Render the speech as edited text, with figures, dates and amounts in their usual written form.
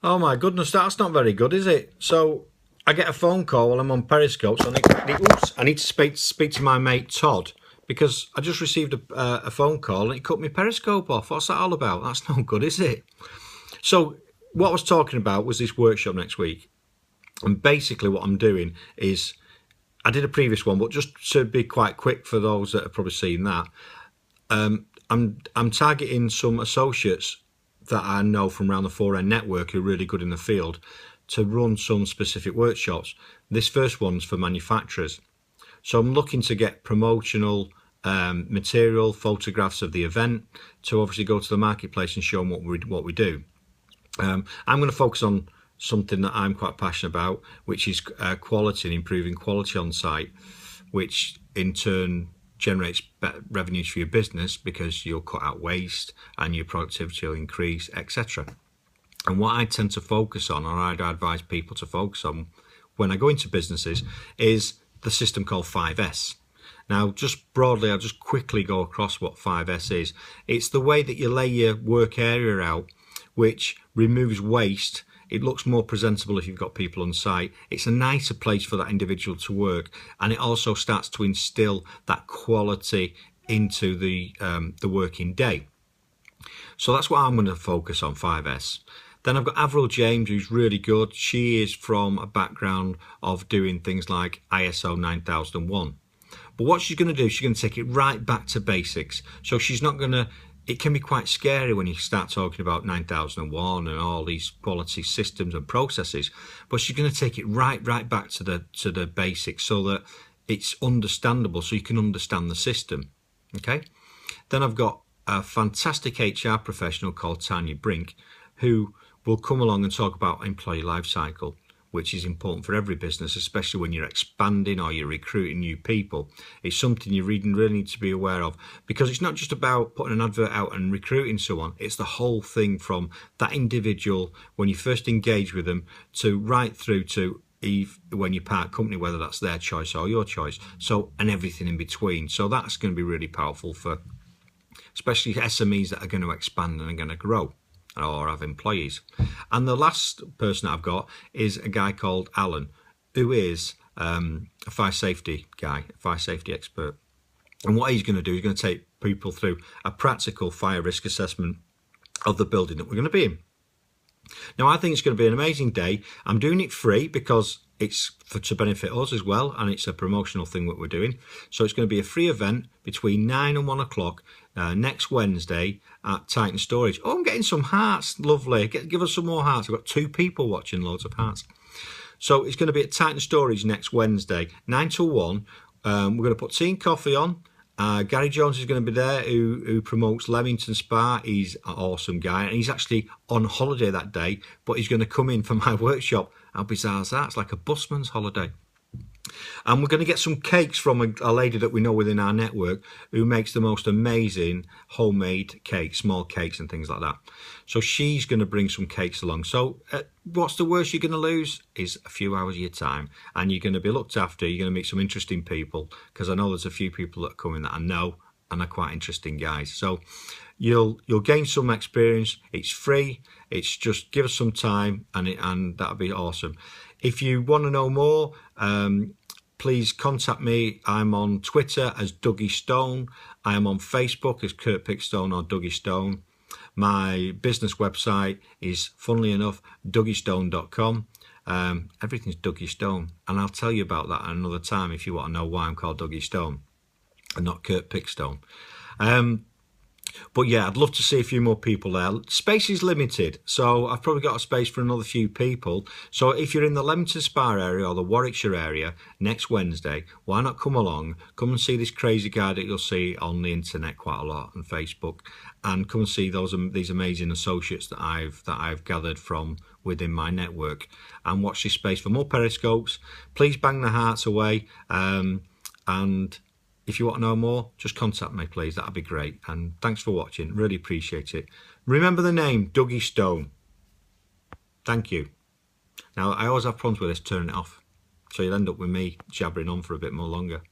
Oh my goodness, that's not very good, is it? So I get a phone call while I'm on Periscope. So I need to speak to my mate Todd because I just received a phone call and it cut my Periscope off. What's that all about? That's not good, is it? So what I was talking about was this workshop next week. And basically what I'm doing is, I did a previous one, but just to be quite quick for those that have probably seen that, I'm targeting some associates that I know from around the 4N network who are really good in the field to run some specific workshops. This first one's for manufacturers. So I'm looking to get promotional material, photographs of the event, to obviously go to the marketplace and show them what we do. I'm going to focus on something that I'm quite passionate about, which is quality and improving quality on site, which in turn generates better revenues for your business because you'll cut out waste and your productivity will increase, etc. And what I tend to focus on, or I'd advise people to focus on when I go into businesses, is the system called 5S. Now, just broadly, I'll just quickly go across what 5S is. It's the way that you lay your work area out, which removes waste. It looks more presentable if you've got people on site. It's a nicer place for that individual to work, and it also starts to instill that quality into the working day. So that's what I'm going to focus on, 5S. Then I've got Avril James, who's really good. She is from a background of doing things like ISO 9001. But what she's going to do, she's going to take it right back to basics. So she's not going to, it can be quite scary when you start talking about 9001 and all these quality systems and processes, but she's going to take it right back to the basics so that it's understandable, so you can understand the system. Okay. Then I've got a fantastic HR professional called Tanya Brink, who will come along and talk about employee life cycle, which is important for every business, especially when you're expanding or you're recruiting new people. It's something you really need to be aware of, because it's not just about putting an advert out and recruiting someone. It's the whole thing from that individual when you first engage with them to right through to when you part company, whether that's their choice or your choice. So, and everything in between. So that's going to be really powerful for especially SMEs that are going to expand and are going to grow or have employees. And the last person I've got is a guy called Alan, who is a fire safety guy, a fire safety expert. And what he's going to do, he's going to take people through a practical fire risk assessment of the building that we're going to be in. Now, I think it's going to be an amazing day. I'm doing it free because it's to benefit us as well, and it's a promotional thing that we're doing. So it's going to be a free event between 9 and 1 o'clock next Wednesday at Titan Storage. Oh, I'm getting some hearts. Lovely. Give us some more hearts. I've got 2 people watching, loads of hearts. So it's going to be at Titan Storage next Wednesday, 9 till 1. We're going to put tea and coffee on. Gary Jones is going to be there, who promotes Leamington Spa. He's an awesome guy, and he's actually on holiday that day, but he's going to come in for my workshop. How bizarre is that? It's like a busman's holiday. And we're going to get some cakes from a lady that we know within our network who makes the most amazing homemade cakes, small cakes and things like that. So she's going to bring some cakes along. So what's the worst you're going to lose is a few hours of your time, and you're going to be looked after. You're going to meet some interesting people, because I know there's a few people that are coming that I know and are quite interesting guys. So you'll gain some experience. It's free. It's just give us some time, and that'll be awesome. If you want to know more, please contact me. I'm on Twitter as duggystone. I am on Facebook as Kurt Pickstone or Dougie Stone. My business website is, funnily enough, duggystone.com. Everything's Dougie Stone, and I'll tell you about that another time if you want to know why I'm called Dougie Stone and not Kurt Pickstone. But yeah, I'd love to see a few more people there. Space is limited, so I've probably got a space for another few people. So if you're in the Leamington Spa area or the Warwickshire area next Wednesday, why not come along? Come and see this crazy guy that you'll see on the internet quite a lot on Facebook, and come and see these amazing associates that I've gathered from within my network, and watch this space for more periscopes. Please bang the hearts away, and if you want to know more, just contact me, please. That'd be great. And thanks for watching. Really appreciate it. Remember the name, Dougie Stone. Thank you. Now, I always have problems with this, turning it off. So you'll end up with me jabbering on for a bit more longer.